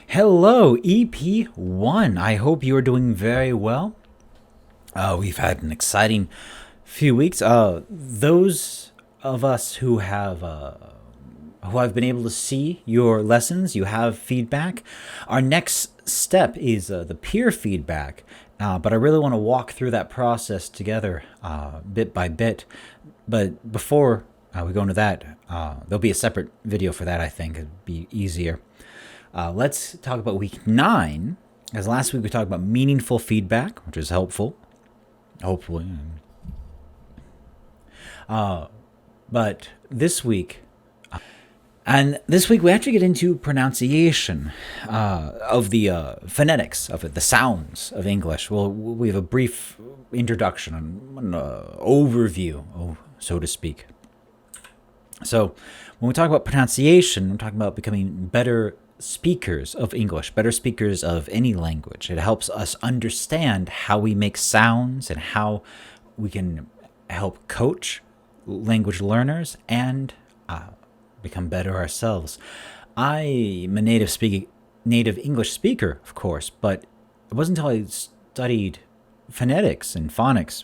Hello, EP1. I hope you are doing very well. We've had an exciting few weeks. Those of us who have been able to see your lessons, you have feedback. Our next step is the peer feedback, but I really want to walk through that process together, bit by bit. But before we go into that, there'll be a separate video for that. I think it'd be easier. Let's talk about week 9. As last week we talked about meaningful feedback, which is helpful, hopefully. But this week we actually get into pronunciation of the phonetics of it, the sounds of English. Well, we have a brief introduction, an overview, so to speak. So when we talk about pronunciation, we're talking about becoming better speakers of English, better speakers of any language. It helps us understand how we make sounds and how we can help coach language learners and become better ourselves. I'm a native English speaker, of course, but it wasn't until I studied phonetics and phonics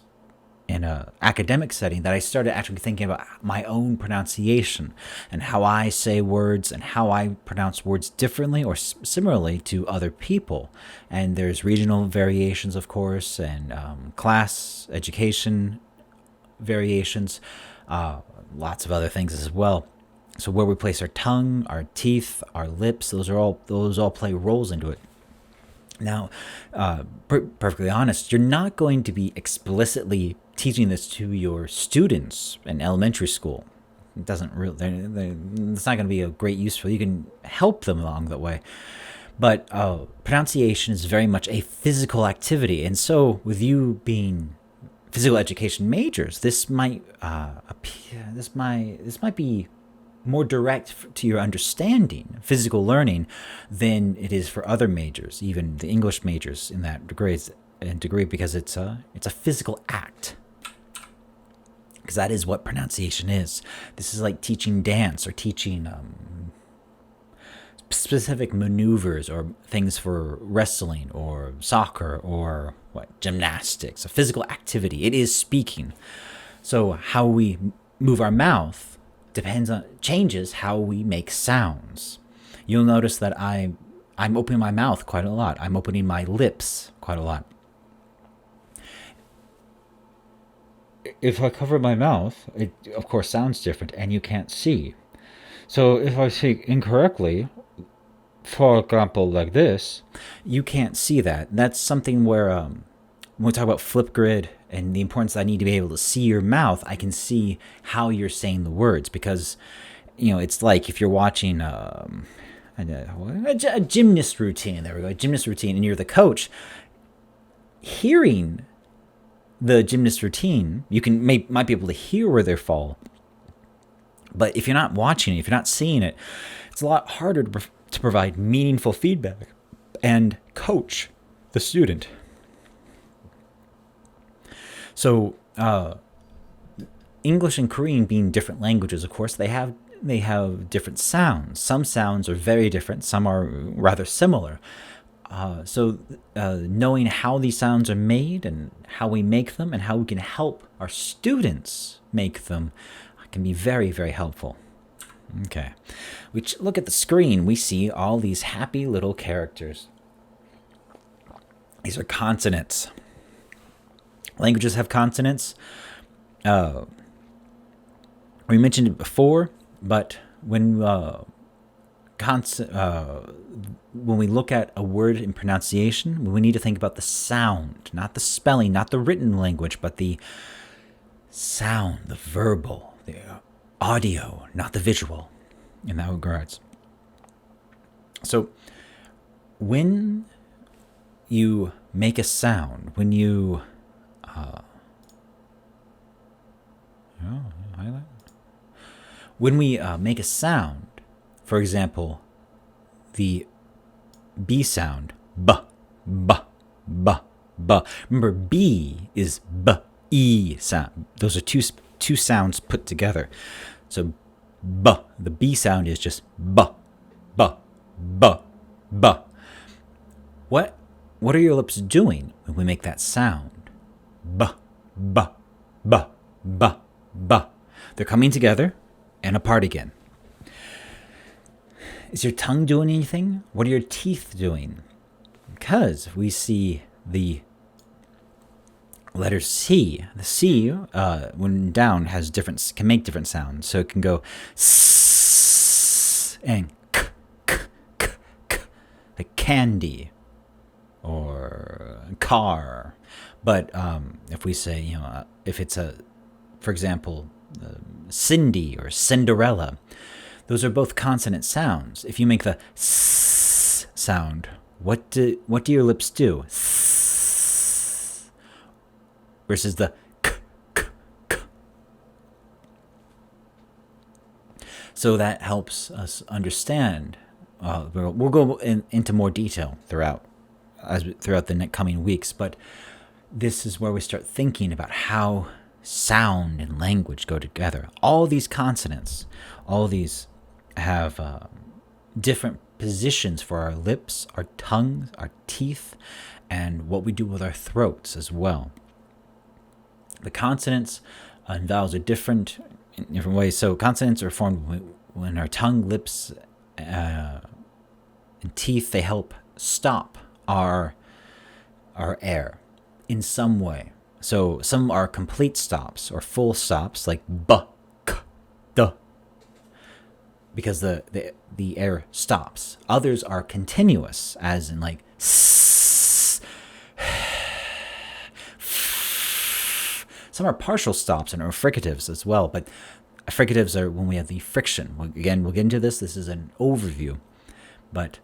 in an academic setting that I started actually thinking about my own pronunciation and how I say words and how I pronounce words differently or similarly to other people. And there's regional variations, of course, and class, education variations, lots of other things as well. So where we place our tongue, our teeth, our lips, those all play roles into it. Now, perfectly honest, you're not going to be explicitly teaching this to your students in elementary school. It doesn't really, it's not going to be a great use for you. You can help them along that way. But pronunciation is very much a physical activity. And so with you being physical education majors, this might be more direct to your understanding, physical learning, than it is for other majors, even the English majors in that degree, because it's a physical act. Because that is what pronunciation is. This is like teaching dance or teaching specific maneuvers or things for wrestling or soccer or gymnastics, a physical activity. It is speaking. So how we move our mouth changes how we make sounds. You'll notice that I'm opening my mouth quite a lot. I'm opening my lips quite a lot. If I cover my mouth, it of course sounds different and you can't see. So if I speak incorrectly, for example, like this, you can't see that. That's something where when we talk about Flipgrid and the importance that I need to be able to see your mouth, I can see how you're saying the words, because it's like if you're watching a gymnast routine. There we go, a gymnast routine, and you're the coach. Hearing the gymnast routine, you might be able to hear where they fall. But if you're not watching it, if you're not seeing it, it's a lot harder to provide meaningful feedback and coach the student. So English and Korean being different languages, of course, they have different sounds. Some sounds are very different. Some are rather similar. So knowing how these sounds are made and how we make them and how we can help our students make them can be very, very helpful. Okay. We look at the screen. We see all these happy little characters. These are consonants. Languages have consonants. We mentioned it before, but when we look at a word in pronunciation, we need to think about the sound, not the spelling, not the written language, but the sound, the verbal, the audio, not the visual, in that regards. So when you make a sound, when you when we make a sound, for example, the B sound, b, b, b, b. Remember, B is b, e sound. Those are two sounds put together. So b, the B sound is just b, b, b, b. What what are your lips doing when we make that sound? B, b, b, b, b. They're coming together and apart again. Is your tongue doing anything? What are your teeth doing? Because we see the letter C. The C, when down, can make different sounds. So it can go s and k, k, k, k, like candy or car. But if we say, if it's for example, Cindy or Cinderella, those are both consonant sounds. If you make the s sound, what do your lips do? S versus the k, k, k. So that helps us understand. We'll go into more detail throughout the coming weeks, but this is where we start thinking about how sound and language go together. All these consonants, all these have different positions for our lips, our tongues, our teeth, and what we do with our throats as well. The consonants and vowels are different in different ways. So consonants are formed when our tongue, lips, and teeth, they help stop our air in some way. So some are complete stops or full stops, like b, k, d, because the air stops. Others are continuous, as in like s. Some are partial stops and are fricatives as well, but fricatives are when we have the friction. Again, we'll get into this. This is an overview, but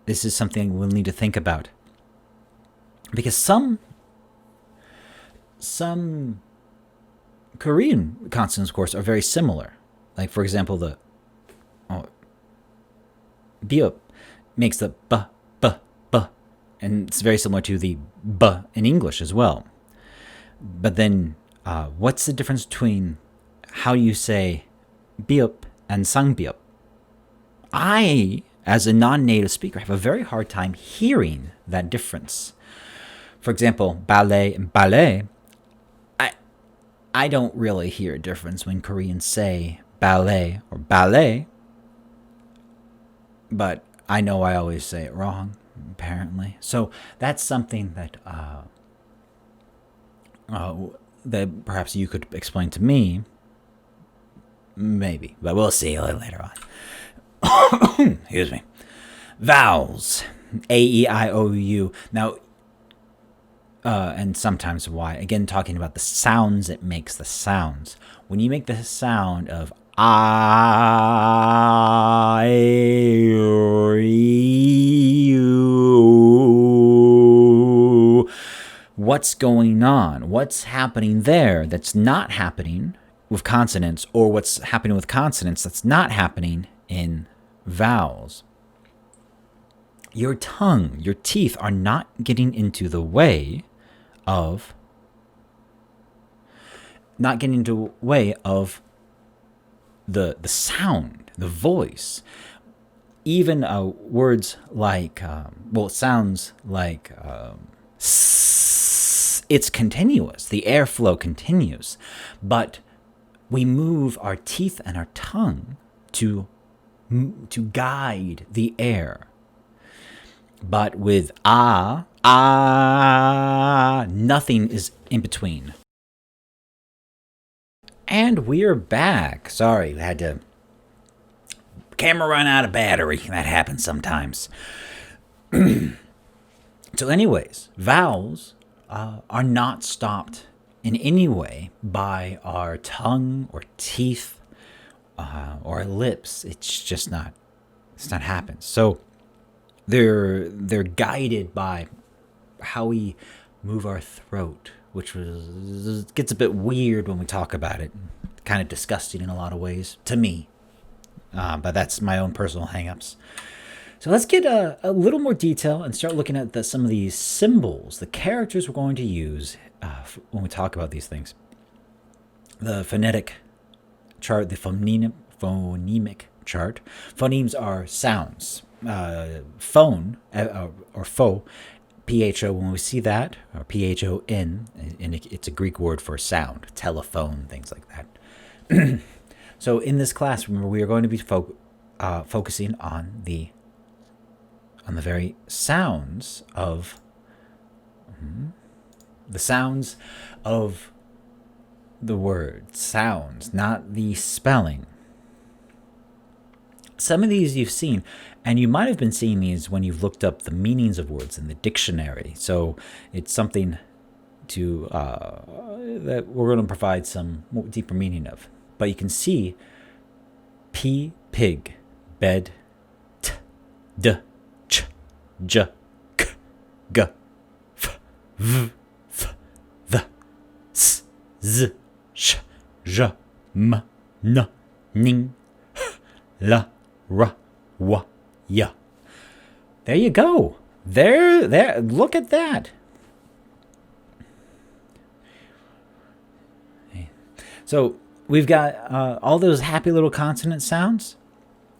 this is something we'll need to think about, because some Korean consonants, of course, are very similar. Like, for example, the biup makes the b, b, b, and it's very similar to the b in English as well. But then, what's the difference between how you say biup and sangbiup? I, as a non-native speaker, have a very hard time hearing that difference. For example, ballet and ballet, I don't really hear a difference when Koreans say ballet or ballet, but I know I always say it wrong, apparently. So that's something that that perhaps you could explain to me, maybe, but we'll see a little later on. Excuse me. Vowels, A, E, I, O, U. Now, and sometimes Y. Again, talking about the sounds it makes, the sounds. When you make the sound of I, U, what's going on? What's happening there that's not happening with consonants, or what's happening with consonants that's not happening in vowels? Your tongue, your teeth are not getting into the way of the sound, the voice. Even words like, it sounds like it's continuous. The airflow continues. But we move our teeth and our tongue to guide the air. But with nothing is in between. And we're back. Sorry, we had to camera run out of battery. That happens sometimes. So anyways, vowels are not stopped in any way by our tongue or teeth or our lips. It's not happens. So they're guided by how we move our throat, which gets a bit weird when we talk about it. Kind of disgusting in a lot of ways to me, but that's my own personal hangups. So let's get a little more detail and start looking at some of these symbols, the characters we're going to use when we talk about these things. The phonetic chart, the phonemic chart. Phonemes are sounds. Phone, or pho, PHO, when we see that, or PHON, and it's a Greek word for sound, telephone, things like that. So in this class, remember, we are going to be focusing on the very sounds of the word, sounds, not the spelling. Some of these you've seen, and you might have been seeing these when you've looked up the meanings of words in the dictionary. So it's something to that we're going to provide some more deeper meaning of. But you can see P, pig, bed, T, D, Ch, J, K, G, F, V, F, The, S, Z, Sh, J, M, N, Ning, H, L, R, W, Y. There you go. There. Look at that. So we've got all those happy little consonant sounds,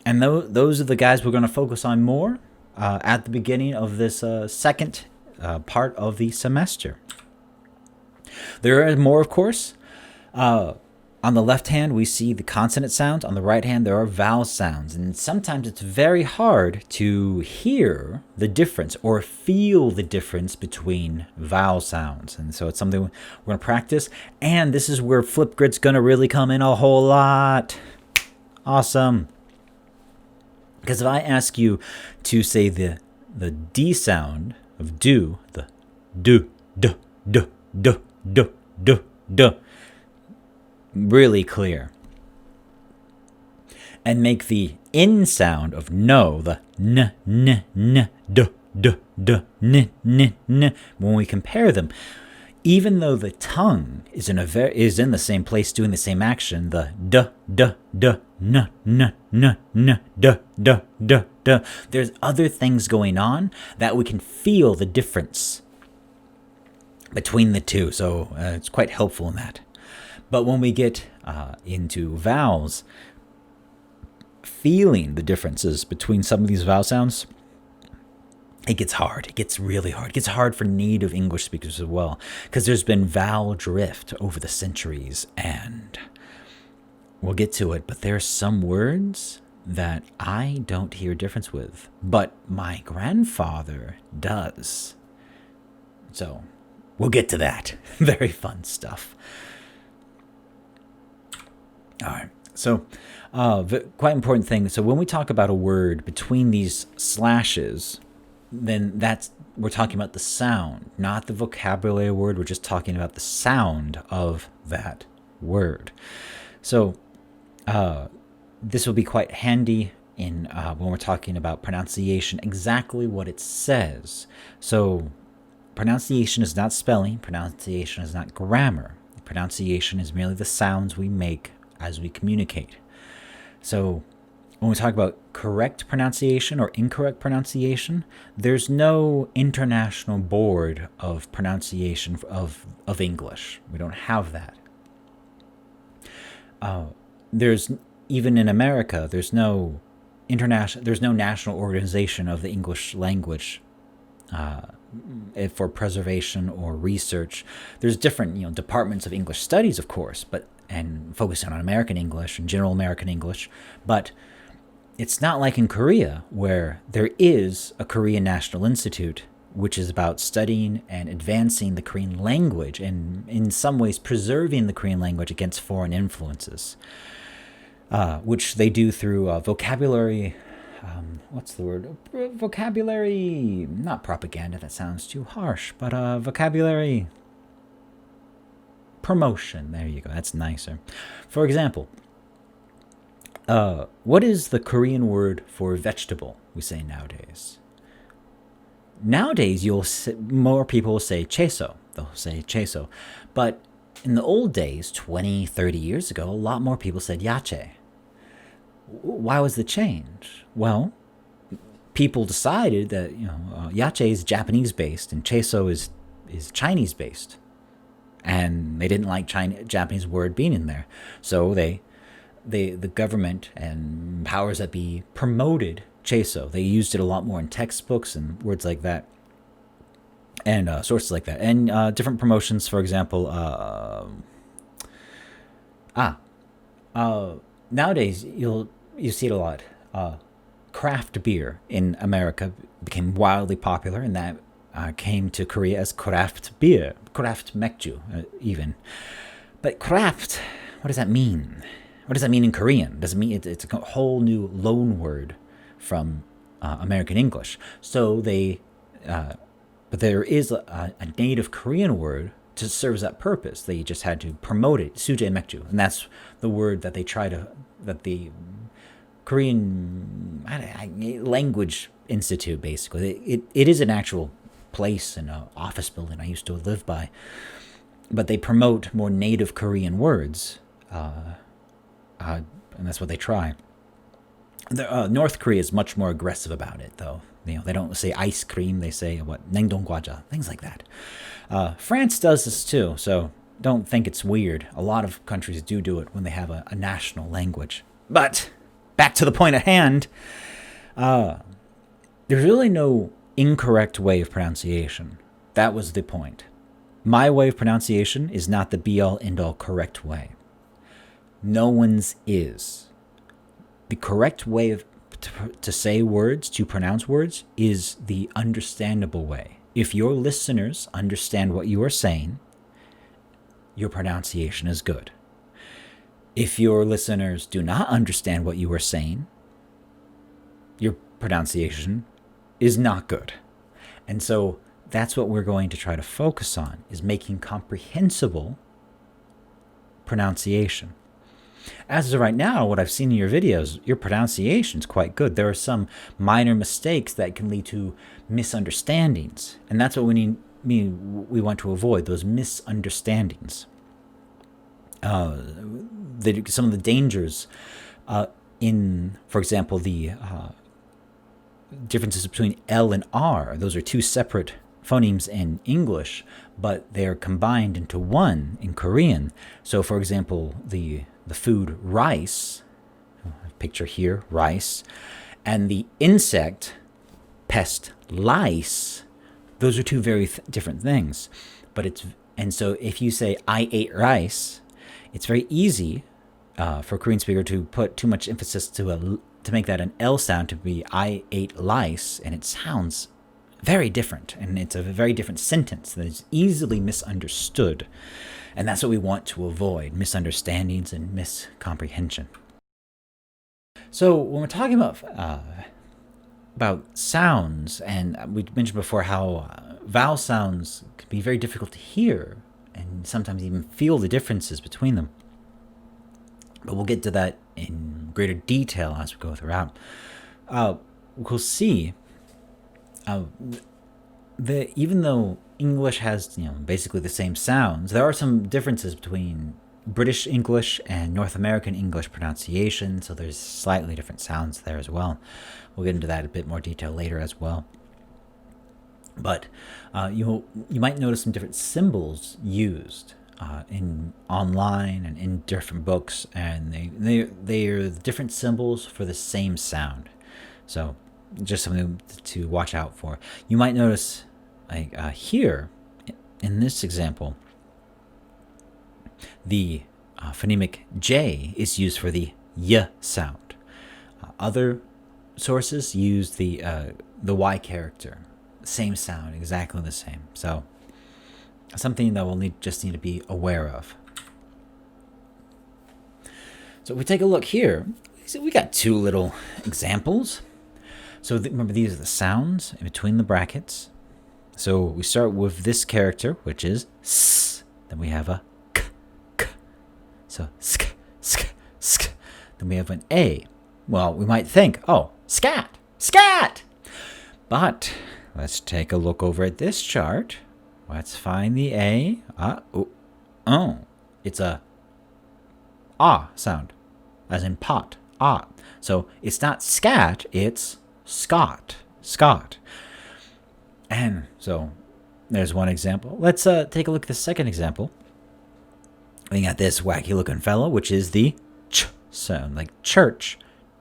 and those are the guys we're going to focus on more at the beginning of this second part of the semester. There are more, of course. On the left hand, we see the consonant sounds. On the right hand, there are vowel sounds. And sometimes it's very hard to hear the difference or feel the difference between vowel sounds. And so it's something we're going to practice. And this is where Flipgrid's going to really come in a whole lot. Awesome. Because if I ask you to say the D sound of do, the do, really clear, and make the in sound of no, the n, when we compare them, even though the tongue is in the same place doing the same action, the there's other things going on that we can feel the difference between the two. So it's quite helpful in that. But when we get into vowels, feeling the differences between some of these vowel sounds, it gets hard. It gets really hard. It gets hard for native English speakers as well, because there's been vowel drift over the centuries, and we'll get to it. But there are some words that I don't hear a difference with, but my grandfather does. So we'll get to that. Very fun stuff. All right, so quite important thing. So when we talk about a word between these slashes, then we're talking about the sound, not the vocabulary word. We're just talking about the sound of that word. So this will be quite handy in when we're talking about pronunciation, exactly what it says. So pronunciation is not spelling. Pronunciation is not grammar. Pronunciation is merely the sounds we make as we communicate. So when we talk about correct pronunciation or incorrect pronunciation, there's no international board of pronunciation of English. We don't have that. There's, even in America, there's no national organization of the English language for preservation or research. There's different departments of English studies, of course, and focusing on American English and general American English, but it's not like in Korea, where there is a Korean National Institute, which is about studying and advancing the Korean language and in some ways preserving the Korean language against foreign influences, which they do through vocabulary, vocabulary, not propaganda, that sounds too harsh, but vocabulary promotion. There you go. That's nicer. For example, what is the Korean word for vegetable we say nowadays? Nowadays, more people will say 채소. They'll say 채소. But in the old days, 20, 30 years ago, a lot more people said 야채. Why was the change? Well, people decided that yache is Japanese-based and 채소 is Chinese-based. And they didn't like Japanese word being in there. So the government and powers that be promoted Cheso. They used it a lot more in textbooks and words like that, and sources like that, and different promotions. For example, nowadays you see it a lot. Craft beer in America became wildly popular, and that came to Korea as craft beer, craft mekju, even. But craft, what does that mean? What does that mean in Korean? Does it mean it's a whole new loan word from American English? So but there is a native Korean word to serve as that purpose. They just had to promote it, suje mekju, and that's the word that that the Korean language institute, basically. It is an actual place in an office building I used to live by, but they promote more native Korean words, and that's what they try. North Korea is much more aggressive about it, though. They don't say ice cream; they say what 냉동과자, things like that. France does this too, so don't think it's weird. A lot of countries do it when they have a national language. But back to the point at hand. There's really no incorrect way of pronunciation. That was the point. My way of pronunciation is not the be-all, end-all correct way. No one's is. The correct way to say words, to pronounce words, is the understandable way. If your listeners understand what you are saying, your pronunciation is good. If your listeners do not understand what you are saying, your pronunciation is not good. And so that's what we're going to try to focus on, is making comprehensible pronunciation. As of right now, what I've seen in your videos, your pronunciation is quite good. There are some minor mistakes that can lead to misunderstandings, and that's what we want to avoid, those misunderstandings. Some of the dangers in, for example, the differences between L and R. Those are two separate phonemes in English, but they're combined into one in Korean. So, for example, the food rice, picture here, rice, and the insect, pest, lice, those are two very different things. And so if you say, I ate rice, it's very easy for a Korean speaker to put too much emphasis to make that an L sound, to be I ate lice, and it sounds very different, and it's a very different sentence that is easily misunderstood. And that's what we want to avoid, misunderstandings and miscomprehension. So when we're talking about sounds, and we mentioned before how vowel sounds can be very difficult to hear and sometimes even feel the differences between them. But we'll get to that in greater detail as we go throughout. We'll see that even though English has basically the same sounds, there are some differences between British English and North American English pronunciation, so there's slightly different sounds there as well. We'll get into that in a bit more detail later as well. But you might notice some different symbols used in online and in different books, and they are different symbols for the same sound. So just something to watch out for. You might notice, like here in this example, the phonemic J is used for the Y sound. Other sources use the Y character. Same sound, exactly the same. So something that we'll just need to be aware of. So if we take a look here, we got two little examples. So remember, these are the sounds in between the brackets. So we start with this character, which is S. Then we have a K, K. So sk, sk, sk. Then we have an A. Well, we might think, oh, scat, scat. But let's take a look over at this chart. Let's find the A. It's a ah sound, as in pot, ah. So it's not scat, it's Scott, Scott. And so there's one example. Let's take a look at the second example. We got this wacky looking fellow, which is the ch sound, like church,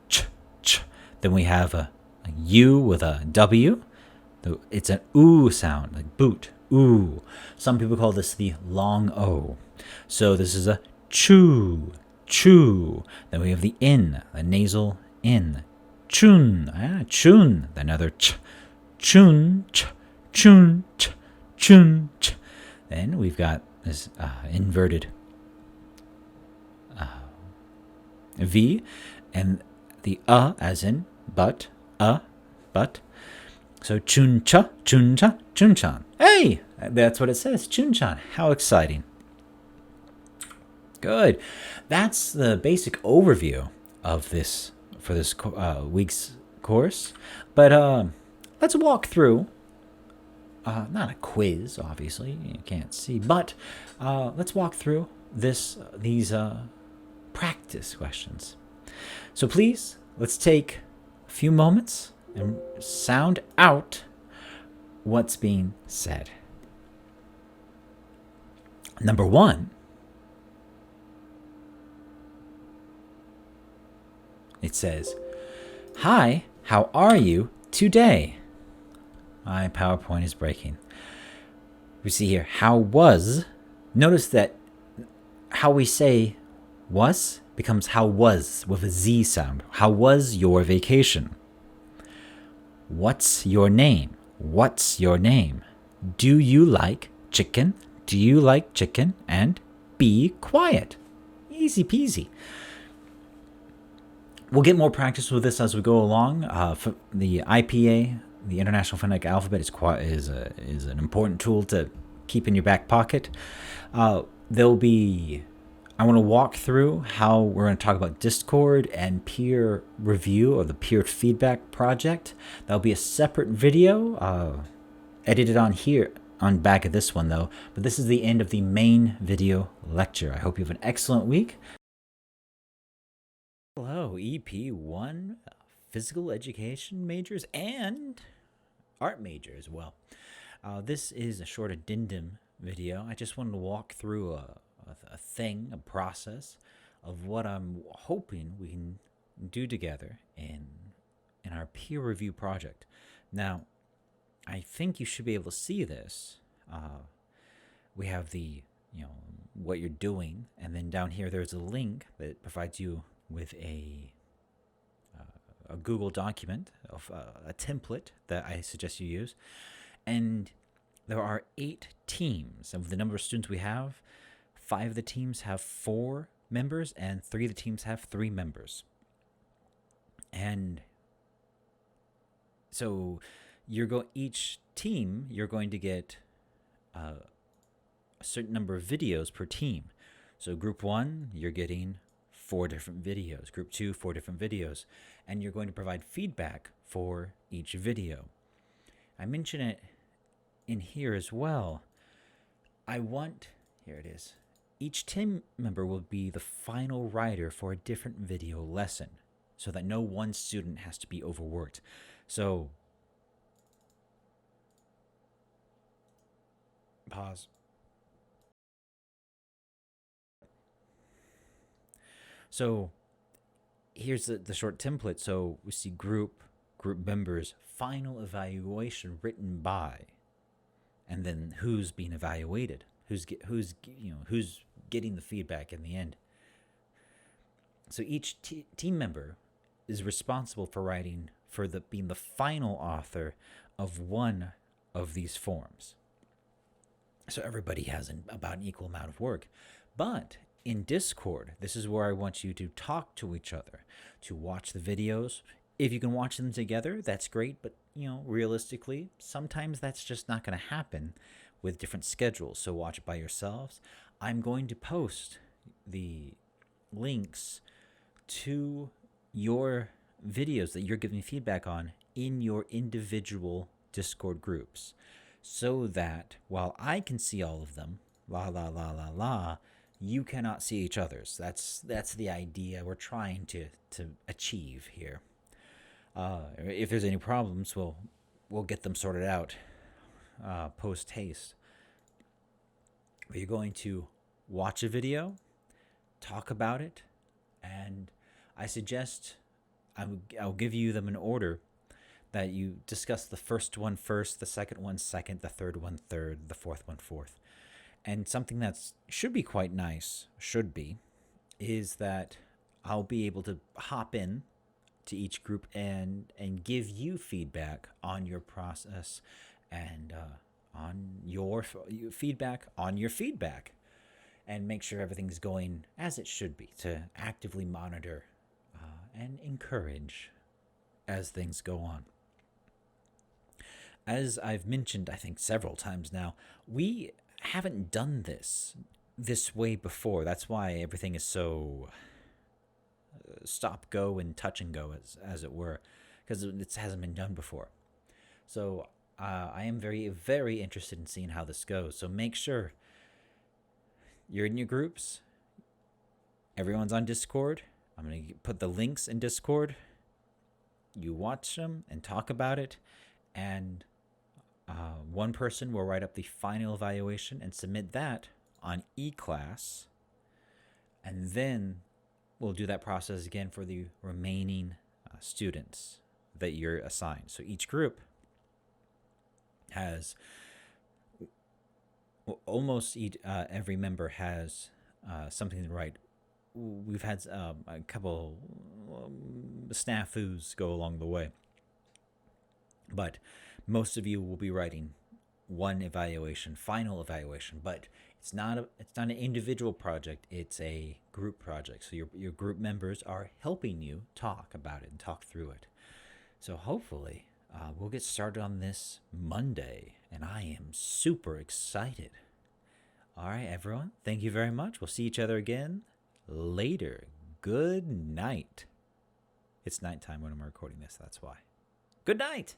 ch, ch. Then we have a a U with a W. It's an oo sound, like boot, oo. Some people call this the long O. So this is a chew, chew. Then we have the in, the nasal in. Chun, chun. Another ch, chun, ch, chun, ch, chun, ch. Then we've got this inverted V, and the as in but, but. So chun-cha, chun-cha, chun-chan. Hey, that's what it says, chun-chan. How exciting. Good. That's the basic overview of this for this week's course. But let's walk through. Not a quiz, obviously, you can't see, but let's walk through these practice questions. So please, let's take a few moments and sound out what's being said. Number 1, it says, "Hi, how are you today?" My PowerPoint is breaking. We see here, how was. Notice that how we say was becomes how was with a Z sound. How was your vacation? What's your name? What's your name? Do you like chicken? Do you like chicken? And be quiet. Easy peasy. We'll get more practice with this as we go along. The IPA, the International Phonetic Alphabet, is an important tool to keep in your back pocket. I want to walk through how we're going to talk about Discord and peer review, or the peer feedback project. That'll be a separate video, edited on here, on back of this one though. But this is the end of the main video lecture. I hope you have an excellent week. Hello, EP1 physical education majors and art major as well. This is a short addendum video. I just wanted to walk through a process of what I'm hoping we can do together in our peer review project. Now, I think you should be able to see this. We have the, what you're doing, and then down here there's a link that provides you with a Google document of a template that I suggest you use. And there are 8 teams, and with the number of students we have, 5 of the teams have 4 members, and 3 of the teams have 3 members. And so each team, you're going to get a certain number of videos per team. So group 1, you're getting 4 different videos. Group 2, 4 different videos. And you're going to provide feedback for each video. I mention it in here as well. Here it is. Each team member will be the final writer for a different video lesson, so that no one student has to be overworked. So, pause. So, here's the short template. So we see group members, final evaluation written by, and then who's being evaluated, who's getting the feedback in the end. So each team member is responsible for being the final author of one of these forms. So everybody has about an equal amount of work. But in Discord, this is where I want you to talk to each other, to watch the videos. If you can watch them together, that's great. But, realistically, sometimes that's just not going to happen with different schedules. So watch it by yourselves. I'm going to post the links to your videos that you're giving feedback on in your individual Discord groups, so that while I can see all of them, you cannot see each other's. That's the idea we're trying to achieve here. If there's any problems, we'll get them sorted out post haste. But you're going to watch a video, talk about it, and I suggest I'll give you them in order. that you discuss the first one first, the second one second, the third one third, the fourth one fourth. And something that should be quite nice, is that I'll be able to hop in to each group and give you feedback on your process and on your feedback on your feedback, and make sure everything's going as it should be, to actively monitor and encourage as things go on. As I've mentioned, I think several times now, we haven't done this way before. That's why everything is so stop go and touch and go, as it were, because it hasn't been done before. So I am very, very interested in seeing how this goes. So make sure you're in your groups. Everyone's on Discord. I'm going to put the links in Discord. You watch them and talk about it, and one person will write up the final evaluation and submit that on eClass, and then we'll do that process again for the remaining students that you're assigned. So each group has almost every member has something to write. We've had a couple snafus go along the way, but most of you will be writing one final evaluation. But it's not an individual project; it's a group project. So your group members are helping you talk about it and talk through it. So hopefully we'll get started on this Monday, and I am super excited. All right, everyone. Thank you very much. We'll see each other again later. Good night. It's nighttime when I'm recording this, that's why. Good night.